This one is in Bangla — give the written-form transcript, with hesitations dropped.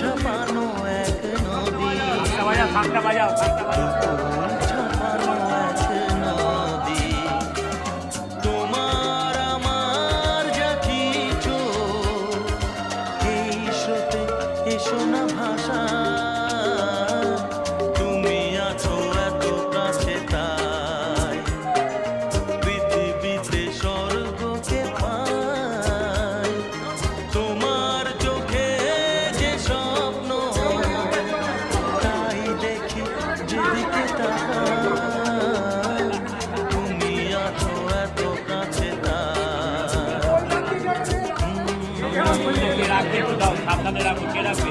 ছাপানো এক নদী, ছাপানো এক নদী। তোমার আমার যা কিছু এই স্রোতে এসো না ভাষা, তুমি আছো এত কাছে তাই পৃথিবীতে স্বর্গকে পাই। তোমার চোখে যে স্বপ্ন তাই দেখি যেদিকে তাকাই, তুমি আছো এত কাছে তাই। সাবধানে রাখো, কে রাখবে?